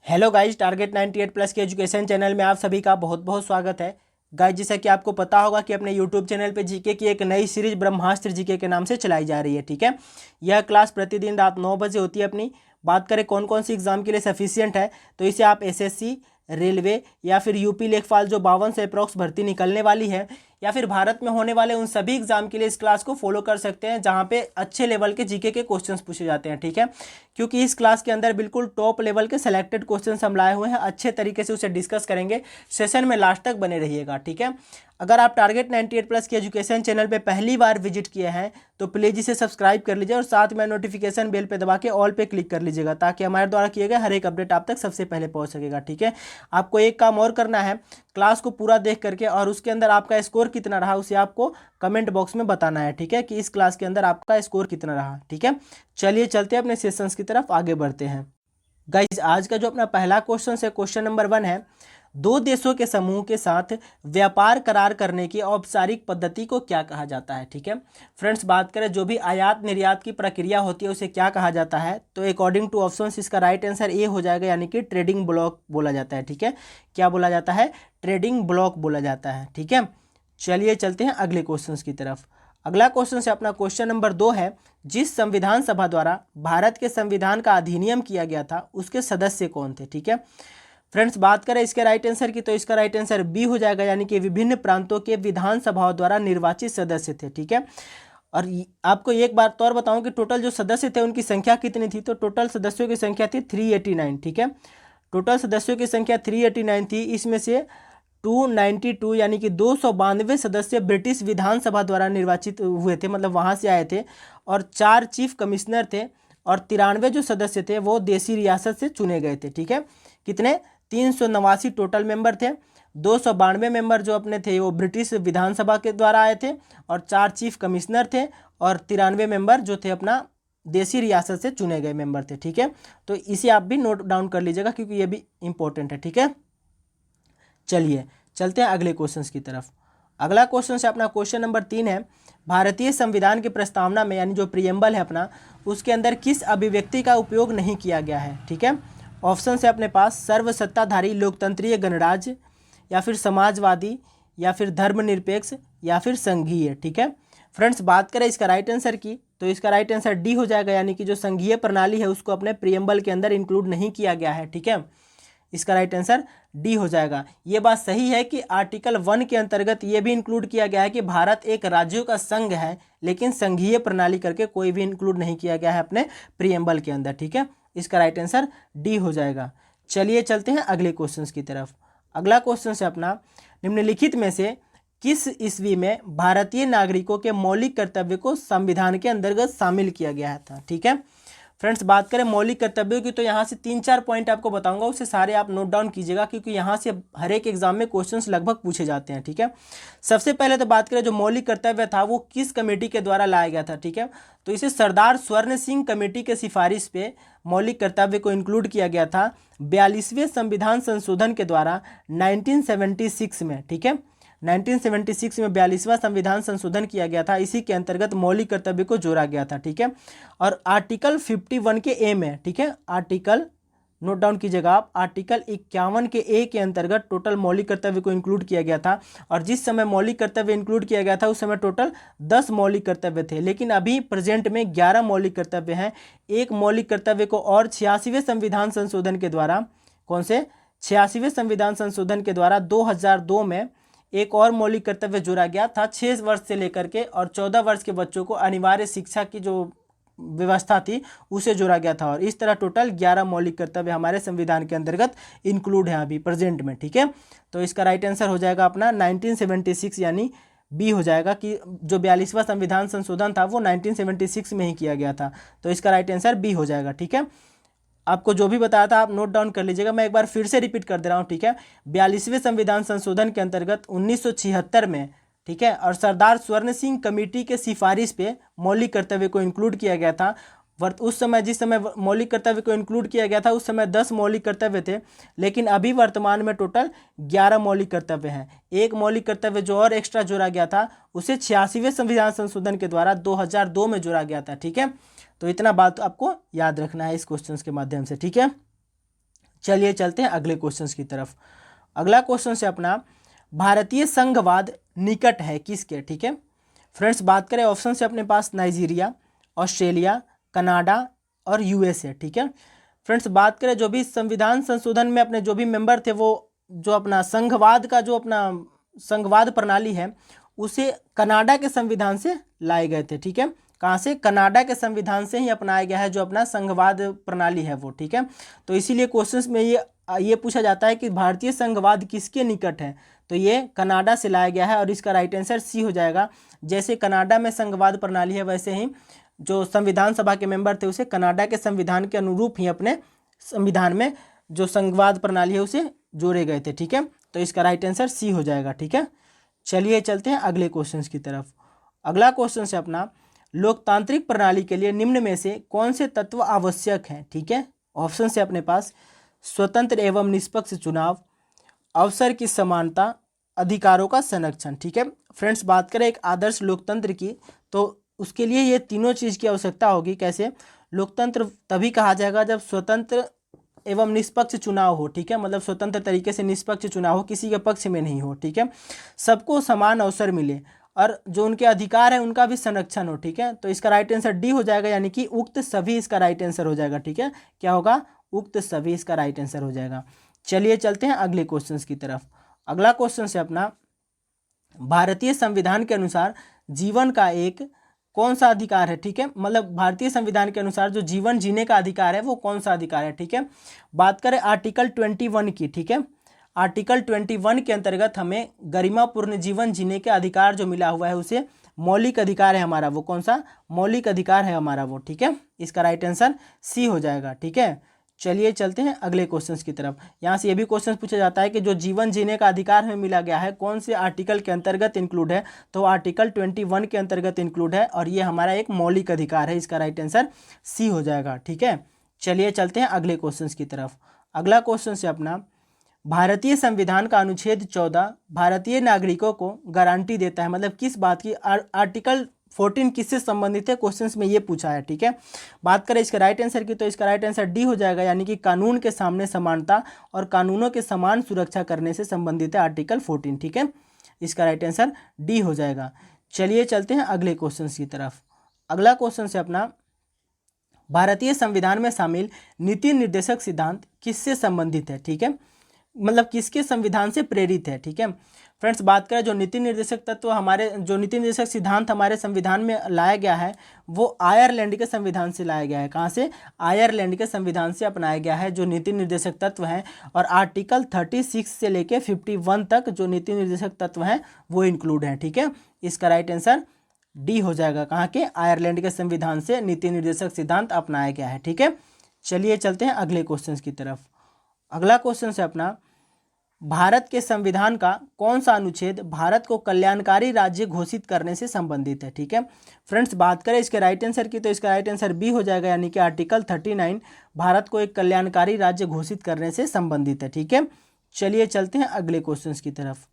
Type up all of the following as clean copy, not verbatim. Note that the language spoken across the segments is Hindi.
हेलो गाइज, टारगेट 98 प्लस के एजुकेशन चैनल में आप सभी का बहुत बहुत स्वागत है। गाइज, जैसा कि आपको पता होगा कि अपने यूट्यूब चैनल पे जीके की एक नई सीरीज ब्रह्मास्त्र जीके के नाम से चलाई जा रही है। ठीक है, यह क्लास प्रतिदिन रात 9 बजे होती है। अपनी बात करें कौन कौन सी एग्जाम के लिए सफिशियंट है, तो इसे आप एसएससी, रेलवे या फिर यूपी लेखपाल जो 52 से अप्रॉक्स भर्ती निकलने वाली है, या फिर भारत में होने वाले उन सभी एग्जाम के लिए इस क्लास को फॉलो कर सकते हैं जहां पे अच्छे लेवल के जीके के क्वेश्चंस पूछे जाते हैं। ठीक है, क्योंकि इस क्लास के अंदर बिल्कुल टॉप लेवल के सेलेक्टेड क्वेश्चंस हम लाए हुए हैं, अच्छे तरीके से उसे डिस्कस करेंगे। सेशन में लास्ट तक बने रहिएगा। ठीक है, अगर आप टारगेट 98 प्लस के एजुकेशन चैनल पे पहली बार विजिट किए हैं तो प्लीज़ इसे सब्सक्राइब कर लीजिए और साथ में नोटिफिकेशन बेल पे दबा के ऑल पे क्लिक कर लीजिएगा, ताकि हमारे द्वारा किए गए हर एक अपडेट आप तक सबसे पहले पहुंच सकेगा। ठीक है, आपको एक काम और करना है, क्लास को पूरा देख करके और उसके अंदर आपका स्कोर कितना रहा उसे आपको कमेंट बॉक्स में बताना है। ठीक है, कि इस क्लास के अंदर आपका स्कोर कितना रहा। ठीक है, चलिए चलते हैं अपने सेशंस की तरफ आगे बढ़ते हैं। गाइज, आज का जो अपना पहला क्वेश्चन है, क्वेश्चन नंबर 1 है, दो देशों के समूह के साथ व्यापार करार करने की औपचारिक पद्धति को क्या कहा जाता है। ठीक है फ्रेंड्स, बात करें जो भी आयात निर्यात की प्रक्रिया होती है उसे क्या कहा जाता है, तो अकॉर्डिंग टू ऑप्शंस इसका राइट आंसर ए हो जाएगा, यानी कि ट्रेडिंग ब्लॉक बोला जाता है। ठीक है, क्या बोला जाता है? ट्रेडिंग ब्लॉक बोला जाता है। ठीक है, चलिए चलते हैं अगले क्वेश्चन की तरफ। अगला क्वेश्चन से अपना क्वेश्चन नंबर 2 है, जिस संविधान सभा द्वारा भारत के संविधान का अधिनियम किया गया था उसके सदस्य कौन थे। ठीक है फ्रेंड्स, बात करें इसके राइट आंसर की, तो इसका राइट आंसर बी हो जाएगा, यानी कि विभिन्न प्रांतों के विधानसभाओं द्वारा निर्वाचित सदस्य थे। ठीक है, और आपको एक बात और बताऊं कि टोटल जो सदस्य थे उनकी संख्या कितनी थी, तो टोटल सदस्यों की संख्या थी 389। ठीक है, टोटल सदस्यों की संख्या 389 थी। इसमें से 292 यानी कि 292 सदस्य ब्रिटिश विधानसभा द्वारा निर्वाचित हुए थे, मतलब वहाँ से आए थे, और 4 चीफ कमिश्नर थे, और 93 जो सदस्य थे वो देसी रियासत से चुने गए थे। ठीक है, कितने? 389 टोटल मेंबर थे। 292 मेंबर जो अपने थे वो ब्रिटिश विधानसभा के द्वारा आए थे, और 4 चीफ कमिश्नर थे, और 93 मेंबर जो थे अपना देसी रियासत से चुने गए मेंबर थे। ठीक है, तो इसे आप भी नोट डाउन कर लीजिएगा क्योंकि ये भी इंपॉर्टेंट है। ठीक है, चलिए चलते हैं अगले क्वेश्चन की तरफ। अगला क्वेश्चन से अपना क्वेश्चन नंबर 3 है, भारतीय संविधान की प्रस्तावना में, यानी जो प्रियम्बल है अपना, उसके अंदर किस अभिव्यक्ति का उपयोग नहीं किया गया है। ठीक है, ऑप्शन है अपने पास सर्वसत्ताधारी लोकतंत्रीय गणराज्य, या फिर समाजवादी, या फिर धर्मनिरपेक्ष, या फिर संघीय। ठीक है फ्रेंड्स, बात करें इसका राइट आंसर की, तो इसका राइट आंसर डी हो जाएगा, यानी कि जो संघीय प्रणाली है उसको अपने प्रियम्बल के अंदर इंक्लूड नहीं किया गया है। ठीक है, इसका राइट आंसर डी हो जाएगा। ये बात सही है कि आर्टिकल 1 के अंतर्गत ये भी इंक्लूड किया गया है कि भारत एक राज्यों का संघ है, लेकिन संघीय प्रणाली करके कोई भी इंक्लूड नहीं किया गया है अपने प्रियम्बल के अंदर। ठीक है, इसका राइट आंसर डी हो जाएगा। चलिए चलते हैं अगले क्वेश्चन की तरफ। अगला क्वेश्चन है अपना, निम्नलिखित में से किस ईस्वी में भारतीय नागरिकों के मौलिक कर्तव्य को संविधान के अंतर्गत शामिल किया गया था। ठीक है फ्रेंड्स, बात करें मौलिक कर्तव्यों की, तो यहाँ से 3-4 पॉइंट आपको बताऊंगा, उसे सारे आप नोट डाउन कीजिएगा क्योंकि यहाँ से हर एक एग्जाम में क्वेश्चंस लगभग पूछे जाते हैं। ठीक है, सबसे पहले तो बात करें जो मौलिक कर्तव्य था वो किस कमेटी के द्वारा लाया गया था। ठीक है, तो इसे सरदार स्वर्ण सिंह कमेटी के सिफारिश पे मौलिक कर्तव्य को इंक्लूड किया गया था 42वें संविधान संशोधन के द्वारा 1976 में। ठीक है, 1976 में 42वां संविधान संशोधन किया गया था, इसी के अंतर्गत मौलिक कर्तव्य को जोड़ा गया था। ठीक है, और आर्टिकल 51 के ए में, ठीक है, आर्टिकल नोट डाउन कीजिएगा आप, आर्टिकल 51 के ए के अंतर्गत टोटल मौलिक कर्तव्य को इंक्लूड किया गया था। और जिस समय मौलिक कर्तव्य इंक्लूड किया गया था उस समय टोटल 10 मौलिक कर्तव्य थे, लेकिन अभी प्रेजेंट में 11 मौलिक कर्तव्य हैं। एक मौलिक कर्तव्य को और 86वें संविधान संशोधन के द्वारा, कौन से 86वें संविधान संशोधन के द्वारा 2002 में एक और मौलिक कर्तव्य जोड़ा गया था, 6 वर्ष से लेकर के और 14 वर्ष के बच्चों को अनिवार्य शिक्षा की जो व्यवस्था थी उसे जोड़ा गया था। और इस तरह टोटल 11 मौलिक कर्तव्य हमारे संविधान के अंतर्गत इंक्लूड है अभी प्रेजेंट में। ठीक है, तो इसका राइट आंसर हो जाएगा अपना 1976, यानी बी हो जाएगा कि जो 42वां संविधान संशोधन था वो 1976 में ही किया गया था, तो इसका राइट आंसर बी हो जाएगा। ठीक है, आपको जो भी बताया था आप नोट डाउन कर लीजिएगा, मैं एक बार फिर से रिपीट कर दे रहा हूँ। ठीक है, 42वें संविधान संशोधन के अंतर्गत 1976 में, ठीक है, और सरदार स्वर्ण सिंह कमेटी के सिफारिश पे मौलिक कर्तव्य को इंक्लूड किया गया था। उस समय जिस समय मौलिक कर्तव्य को इंक्लूड किया गया था उस समय 10 मौलिक कर्तव्य थे, लेकिन अभी वर्तमान में टोटल 11 मौलिक कर्तव्य हैं। एक मौलिक कर्तव्य जो और एक्स्ट्रा जोड़ा गया था उसे 86वें संविधान संशोधन के द्वारा 2002 में जोड़ा गया था। ठीक है, तो इतना बात आपको याद रखना है इस क्वेश्चन के माध्यम से। ठीक है, चलिए चलते हैं अगले क्वेश्चंस की तरफ। अगला क्वेश्चन से अपना भारतीय संघवाद निकट है किसके, ठीक है फ्रेंड्स। बात करें ऑप्शन से अपने पास नाइजीरिया, ऑस्ट्रेलिया, कनाडा और यूएसए, ठीक है फ्रेंड्स। बात करें जो भी संविधान संशोधन में अपने जो भी मेंबर थे वो जो अपना संघवाद का जो अपना संघवाद प्रणाली है उसे कनाडा के संविधान से लाए गए थे, ठीक है। कहाँ से? कनाडा के संविधान से ही अपनाया गया है जो अपना संघवाद प्रणाली है वो, ठीक है। तो इसीलिए क्वेश्चंस में ये पूछा जाता है कि भारतीय संघवाद किसके निकट है, तो ये कनाडा से लाया गया है और इसका राइट आंसर सी हो जाएगा। जैसे कनाडा में संघवाद प्रणाली है वैसे ही जो संविधान सभा के मेंबर थे उसे कनाडा के संविधान के अनुरूप ही अपने संविधान में जो संघवाद प्रणाली है उसे जोड़े गए थे, ठीक है। तो इसका राइट आंसर सी हो जाएगा, ठीक है। चलिए चलते हैं अगले क्वेश्चन की तरफ। अगला क्वेश्चन से अपना लोकतांत्रिक प्रणाली के लिए निम्न में से कौन से तत्व आवश्यक हैं, ठीक है। ऑप्शन से अपने पास स्वतंत्र एवं निष्पक्ष चुनाव, अवसर की समानता, अधिकारों का संरक्षण, ठीक है फ्रेंड्स। बात करें एक आदर्श लोकतंत्र की तो उसके लिए ये तीनों चीज़ की आवश्यकता होगी। कैसे? लोकतंत्र तभी कहा जाएगा जब स्वतंत्र एवं निष्पक्ष चुनाव हो, ठीक है। मतलब स्वतंत्र तरीके से निष्पक्ष चुनाव हो, किसी के पक्ष में नहीं हो, ठीक है। सबको समान अवसर मिले और जो उनके अधिकार है उनका भी संरक्षण हो, ठीक है। तो इसका राइट आंसर डी हो जाएगा, यानी कि उक्त सभी इसका राइट आंसर हो जाएगा, ठीक है। क्या होगा? उक्त सभी इसका राइट आंसर हो जाएगा। चलिए चलते हैं अगले क्वेश्चन की तरफ। अगला क्वेश्चन से अपना भारतीय संविधान के अनुसार जीवन का एक कौन सा अधिकार है, ठीक है। मतलब भारतीय संविधान के अनुसार जो जीवन जीने का अधिकार है वो कौन सा अधिकार है, ठीक है। बात करें आर्टिकल 21 की, ठीक है। आर्टिकल 21 के अंतर्गत हमें गरिमापूर्ण जीवन जीने के अधिकार जो मिला हुआ है उसे मौलिक अधिकार है हमारा, वो कौन सा? मौलिक अधिकार है हमारा वो, ठीक है। इसका राइट आंसर सी हो जाएगा, ठीक है। चलिए चलते हैं अगले क्वेश्चंस की तरफ। यहाँ से ये भी क्वेश्चन पूछा जाता है कि जो जीवन जीने का अधिकार हमें मिला गया है कौन से आर्टिकल के अंतर्गत इंक्लूड है, तो आर्टिकल 21 के अंतर्गत इंक्लूड है और ये हमारा एक मौलिक अधिकार है। इसका राइट आंसर सी हो जाएगा, ठीक है। चलिए चलते हैं अगले क्वेश्चन की तरफ। अगला क्वेश्चन से अपना भारतीय संविधान का अनुच्छेद 14 भारतीय नागरिकों को गारंटी देता है, मतलब किस बात की? आर्टिकल 14 किससे संबंधित है, क्वेश्चंस में ये पूछा है, ठीक है। बात करें इसके राइट आंसर की तो इसका राइट आंसर डी हो जाएगा, यानी कि कानून के सामने समानता और कानूनों के समान सुरक्षा करने से संबंधित है आर्टिकल 14, ठीक है। इसका राइट आंसर डी हो जाएगा। चलिए चलते हैं अगले क्वेश्चन की तरफ। अगला क्वेश्चन से अपना भारतीय संविधान में शामिल नीति निर्देशक सिद्धांत किससे संबंधित है, ठीक है। मतलब किसके संविधान से प्रेरित है, ठीक है फ्रेंड्स। बात करें जो नीति निर्देशक तत्व हमारे जो नीति निर्देशक सिद्धांत हमारे संविधान में लाया गया है वो आयरलैंड के संविधान से लाया गया है। कहाँ से? आयरलैंड के संविधान से अपनाया गया है जो नीति निर्देशक तत्व हैं। और आर्टिकल 36 से लेके 51 तक जो नीति निर्देशक तत्व हैं वो इंक्लूड हैं, ठीक है। इसका राइट आंसर डी हो जाएगा। कहाँ के? आयरलैंड के संविधान से नीति निर्देशक सिद्धांत अपनाया गया है, ठीक है। चलिए चलते हैं अगले क्वेश्चन की तरफ। अगला क्वेश्चन से अपना भारत के संविधान का कौन सा अनुच्छेद भारत को कल्याणकारी राज्य घोषित करने से संबंधित है, ठीक है फ्रेंड्स। बात करें इसके राइट आंसर की तो इसका राइट आंसर बी हो जाएगा, यानी कि आर्टिकल 39 भारत को एक कल्याणकारी राज्य घोषित करने से संबंधित है, ठीक है। चलिए चलते हैं अगले क्वेश्चन की तरफ।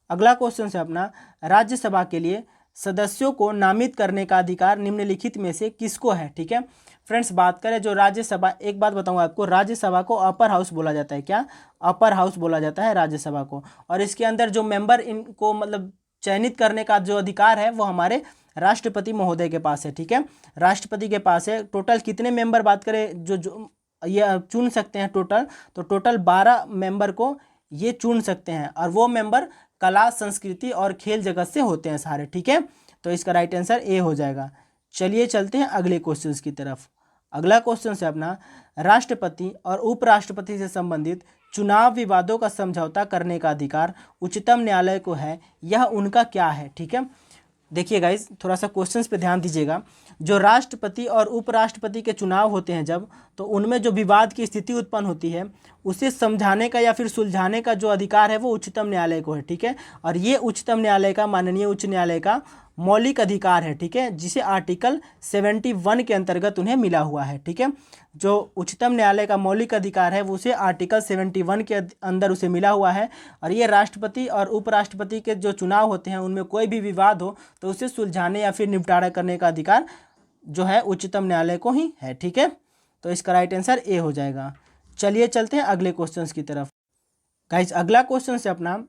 अगला क्वेश्चन से अपना राज्यसभा के लिए सदस्यों को नामित करने का अधिकार निम्नलिखित में से किसको है, ठीक है फ्रेंड्स। बात करें जो राज्यसभा, एक बात बताऊंगा आपको, राज्यसभा को अपर हाउस बोला जाता है। क्या? अपर हाउस बोला जाता है राज्यसभा को। और इसके अंदर जो मेंबर इनको मतलब चयनित करने का जो अधिकार है वो हमारे राष्ट्रपति महोदय के पास है, ठीक है। राष्ट्रपति के पास है। टोटल कितने मेंबर बात करें जो ये चुन सकते हैं टोटल, तो टोटल 12 मेंबर को ये चुन सकते हैं और वो मेंबर कला, संस्कृति और खेल जगत से होते हैं सारे, ठीक है। तो इसका राइट आंसर ए हो जाएगा। चलिए चलते हैं अगले क्वेश्चन की तरफ। अगला क्वेश्चन से अपना राष्ट्रपति और उपराष्ट्रपति से संबंधित चुनाव विवादों का समझौता करने का अधिकार उच्चतम न्यायालय को है, यह उनका क्या है, ठीक है। देखिए गाइज, थोड़ा सा क्वेश्चंस पे ध्यान दीजिएगा। जो राष्ट्रपति और उपराष्ट्रपति के चुनाव होते हैं जब, तो उनमें जो विवाद की स्थिति उत्पन्न होती है उसे समझाने का या फिर सुलझाने का जो अधिकार है वो उच्चतम न्यायालय को है, ठीक है। और ये उच्चतम न्यायालय का, माननीय उच्च न्यायालय का मौलिक अधिकार है, ठीक है, जिसे आर्टिकल 71 के अंतर्गत उन्हें मिला हुआ है, ठीक है। जो उच्चतम न्यायालय का मौलिक अधिकार है वो उसे आर्टिकल 71 के अंदर उसे मिला हुआ है। और ये राष्ट्रपति और उपराष्ट्रपति के जो चुनाव होते हैं उनमें कोई भी विवाद हो तो उसे सुलझाने या फिर निपटारा करने का अधिकार जो है उच्चतम न्यायालय को ही है, ठीक है। तो इसका राइट आंसर ए हो जाएगा। चलिए चलते हैं अगले क्वेश्चंस की तरफ। गाइस अगला क्वेश्चन है अपना,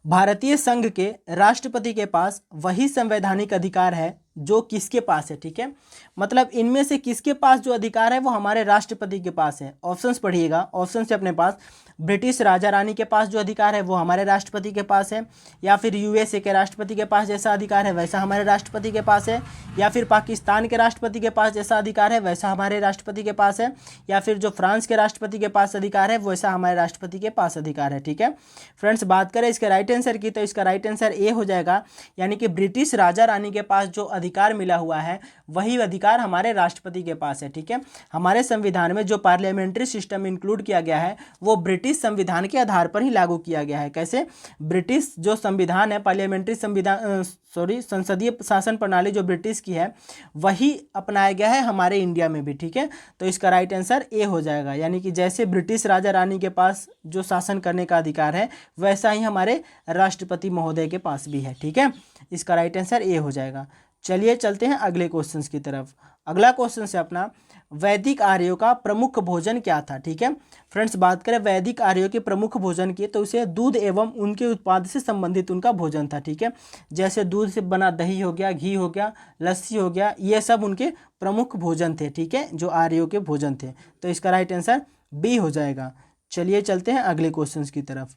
भारतीय संघ के राष्ट्रपति के पास वही संवैधानिक अधिकार है जो किसके पास है। ठीक है, मतलब इनमें से किसके पास जो अधिकार है वो हमारे राष्ट्रपति के पास है। ऑप्शंस पढ़िएगा, ऑप्शन से अपने पास ब्रिटिश राजा रानी के पास जो अधिकार है वो हमारे राष्ट्रपति के पास है, या फिर यूएसए के राष्ट्रपति के पास जैसा अधिकार है वैसा हमारे राष्ट्रपति के पास है, या फिर पाकिस्तान के राष्ट्रपति के पास जैसा अधिकार है वैसा हमारे राष्ट्रपति के पास है, या फिर जो फ्रांस के राष्ट्रपति के पास अधिकार है वैसा हमारे राष्ट्रपति के पास अधिकार है। ठीक है फ्रेंड्स, बात करें इसके राइट आंसर की तो इसका राइट आंसर ए हो जाएगा, यानी कि ब्रिटिश राजा रानी के पास जो अधिकार मिला हुआ है वही अधिकार हमारे राष्ट्रपति के पास है। ठीक है, हमारे संविधान में जो पार्लियामेंट्री सिस्टम इंक्लूड किया गया है वो ब्रिटिश संविधान के आधार पर ही लागू किया गया है। कैसे? ब्रिटिश जो संविधान है, पार्लियामेंट्री संविधान संसदीय शासन प्रणाली जो ब्रिटिश की है वही अपनाया गया है हमारे इंडिया में भी। ठीक है, तो इसका राइट आंसर ए हो जाएगा, यानी कि जैसे ब्रिटिश राजा रानी के पास जो शासन करने का अधिकार है वैसा ही हमारे राष्ट्रपति महोदय के पास भी है। ठीक है, इसका राइट आंसर ए हो जाएगा। चलिए चलते हैं अगले क्वेश्चन की तरफ। अगला क्वेश्चन है अपना, वैदिक आर्यों का प्रमुख भोजन क्या था। ठीक है फ्रेंड्स, बात करें वैदिक आर्यों के प्रमुख भोजन की तो उसे दूध एवं उनके उत्पाद से संबंधित उनका भोजन था। ठीक है, जैसे दूध से बना दही हो गया, घी हो गया, लस्सी हो गया, ये सब उनके प्रमुख भोजन थे। ठीक है, जो आर्यों के भोजन थे, तो इसका राइट आंसर बी हो जाएगा। चलिए चलते हैं अगले क्वेश्चन की तरफ।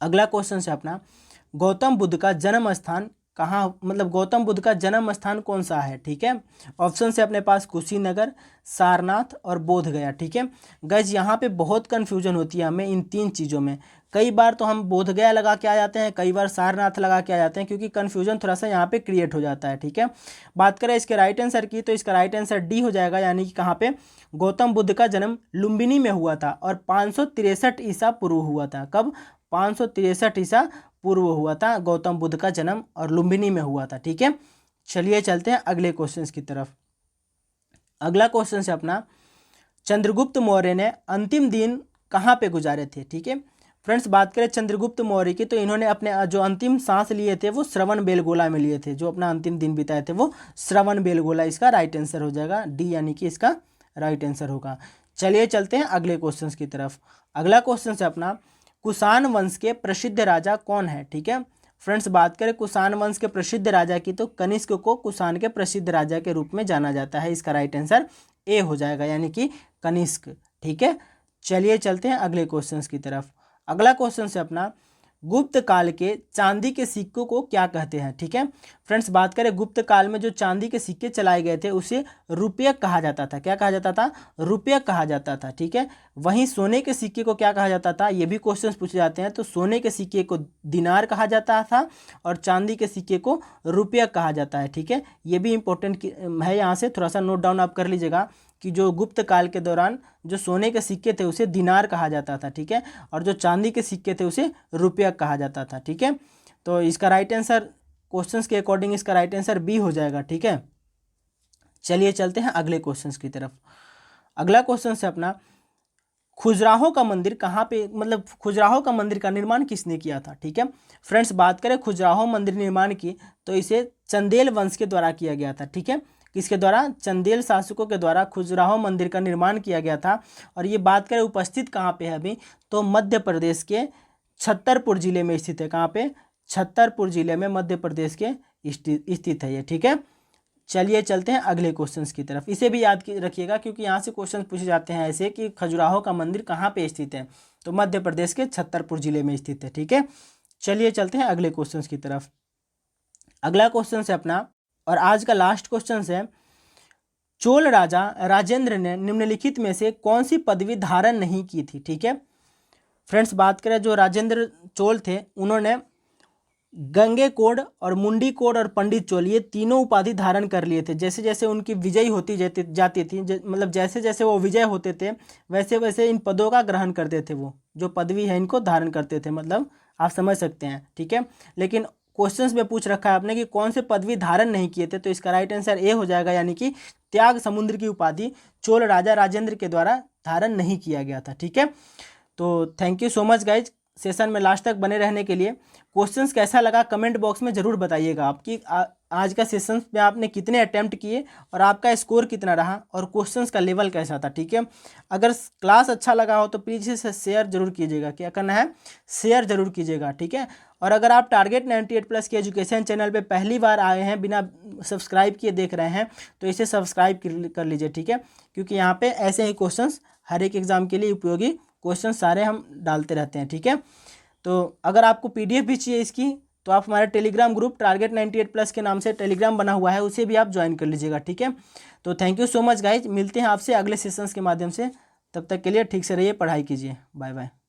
अगला क्वेश्चन है अपना, गौतम बुद्ध का जन्म स्थान कहाँ, मतलब गौतम बुद्ध का जन्म स्थान कौन सा है। ठीक है, ऑप्शन से अपने पास कुशीनगर, सारनाथ और बोध गया। ठीक है गाइस, यहाँ पे बहुत कन्फ्यूजन होती है हमें इन तीन चीज़ों में। कई बार तो हम बोध गया लगा के आ जाते हैं, कई बार सारनाथ लगा के आ जाते हैं, क्योंकि कन्फ्यूजन थोड़ा सा यहाँ पे क्रिएट हो जाता है। ठीक है, बात करें इसके राइट आंसर की तो इसका राइट आंसर डी हो जाएगा, यानी कि कहाँ पे गौतम बुद्ध का जन्म लुम्बिनी में हुआ था और 563 ईसा पूर्व हुआ था। कब? 563 ईसा पूर्व हुआ था गौतम बुद्ध का जन्म, और लुम्बिनी में हुआ था। ठीक है, चलिए चलते हैं अगले क्वेश्चन की तरफ। अगला क्वेश्चन है अपना, चंद्रगुप्त मौर्य ने अंतिम दिन कहाँ पे गुजारे थे। ठीक है फ्रेंड्स, बात करें चंद्रगुप्त मौर्य की तो इन्होंने अपने जो अंतिम सांस लिए थे वो श्रवण बेलगोला में लिए थे। जो अपना अंतिम दिन बिताए थे वो श्रवण बेलगोला, इसका राइट आंसर हो जाएगा डी, यानी कि इसका राइट आंसर होगा। चलिए चलते हैं अगले क्वेश्चन की तरफ। अगला क्वेश्चन है अपना, कुषाण वंश के प्रसिद्ध राजा कौन है। ठीक है फ्रेंड्स, बात करें कुषाण वंश के प्रसिद्ध राजा की तो कनिष्क को कुषाण के प्रसिद्ध राजा के रूप में जाना जाता है। इसका राइट आंसर ए हो जाएगा, यानी कि कनिष्क। ठीक है, चलिए चलते हैं अगले क्वेश्चन की तरफ। अगला क्वेश्चन है अपना, गुप्त काल के चांदी के सिक्कों को क्या कहते हैं। ठीक है फ्रेंड्स, बात करें गुप्त काल में जो चांदी के सिक्के चलाए गए थे उसे रुपये कहा जाता था। क्या कहा जाता था? रुपये कहा जाता था। ठीक है, वहीं सोने के सिक्के को क्या कहा जाता था, ये भी क्वेश्चंस पूछे जाते हैं। तो सोने के सिक्के को दिनार कहा जाता था और चांदी के सिक्के को रुपया कहा जाता है। ठीक है, ये भी इंपॉर्टेंट है, यहाँ से थोड़ा सा नोट डाउन आप कर लीजिएगा कि जो गुप्त काल के दौरान जो सोने के सिक्के थे उसे दिनार कहा जाता था। ठीक है, और जो चांदी के सिक्के थे उसे रुपया कहा जाता था। ठीक है, तो इसका राइट आंसर क्वेश्चंस के अकॉर्डिंग इसका राइट आंसर बी हो जाएगा। ठीक है, चलिए चलते हैं अगले क्वेश्चंस की तरफ। अगला क्वेश्चन है अपना, खजुराहो का मंदिर कहाँ पे, मतलब खजुराहो का मंदिर का निर्माण किसने किया था। ठीक है फ्रेंड्स, बात करें खजुराहो मंदिर निर्माण की तो इसे चंदेल वंश के द्वारा किया गया था। ठीक है, किसके द्वारा? चंदेल शासकों के द्वारा खजुराहो मंदिर का निर्माण किया गया था। और ये बात करें उपस्थित कहाँ पे है अभी, तो मध्य प्रदेश के छतरपुर जिले में स्थित है। कहाँ पे? छतरपुर जिले में मध्य प्रदेश के स्थित है ये। ठीक है, चलिए चलते हैं अगले क्वेश्चंस की तरफ। इसे भी याद रखिएगा क्योंकि यहाँ से क्वेश्चन पूछे जाते हैं ऐसे कि खजुराहो का मंदिर कहाँ पे स्थित है, तो मध्य प्रदेश के छतरपुर जिले में स्थित है। ठीक है, चलिए चलते हैं अगले क्वेश्चंस की तरफ। अगला क्वेश्चन है अपना, और आज का लास्ट क्वेश्चन है, चोल राजा राजेंद्र ने निम्नलिखित में से कौन सी पदवी धारण नहीं की थी। ठीक है फ्रेंड्स, बात करें जो राजेंद्र चोल थे उन्होंने गंगेकोंड और मुंडीकोंड और पंडित चोल ये तीनों उपाधि धारण कर लिए थे। जैसे जैसे उनकी विजय होती जाती थी, मतलब जैसे जैसे वो विजय होते थे वैसे वैसे इन पदों का ग्रहण करते थे। वो जो पदवी है इनको धारण करते थे, मतलब आप समझ सकते हैं। ठीक है, लेकिन क्वेश्चंस में पूछ रखा है आपने कि कौन से पदवी धारण नहीं किए थे, तो इसका राइट आंसर ए हो जाएगा, यानी कि त्याग समुद्र की उपाधि चोल राजा राजेंद्र के द्वारा धारण नहीं किया गया था। ठीक है, तो thank you so much guys session में लास्ट तक बने रहने के लिए। क्वेश्चंस कैसा लगा कमेंट बॉक्स में ज़रूर बताइएगा। आज का सेशन में आपने कितने अटैम्प्ट किए और आपका स्कोर कितना रहा और क्वेश्चंस का लेवल कैसा था, ठीक है। अगर क्लास अच्छा लगा हो तो प्लीज़ इसे शेयर जरूर कीजिएगा। क्या करना है, शेयर जरूर कीजिएगा, ठीक है। और अगर आप टारगेट 98+ के एजुकेशन चैनल पे पहली बार आए हैं, बिना सब्सक्राइब किए देख रहे हैं, तो इसे सब्सक्राइब कर लीजिए, ठीक है। क्योंकि यहाँ पे ऐसे ही क्वेश्चंस हर एक एग्ज़ाम के लिए उपयोगी क्वेश्चन सारे हम डालते रहते हैं, ठीक है। तो अगर आपको PDF भी चाहिए इसकी, तो आप हमारे टेलीग्राम ग्रुप टारगेट 98+ के नाम से टेलीग्राम बना हुआ है, उसे भी आप ज्वाइन कर लीजिएगा, ठीक है। तो thank you so much guys, मिलते हैं आपसे अगले सेशंस के माध्यम से। तब तक के लिए ठीक से रहिए, पढ़ाई कीजिए, बाय बाय।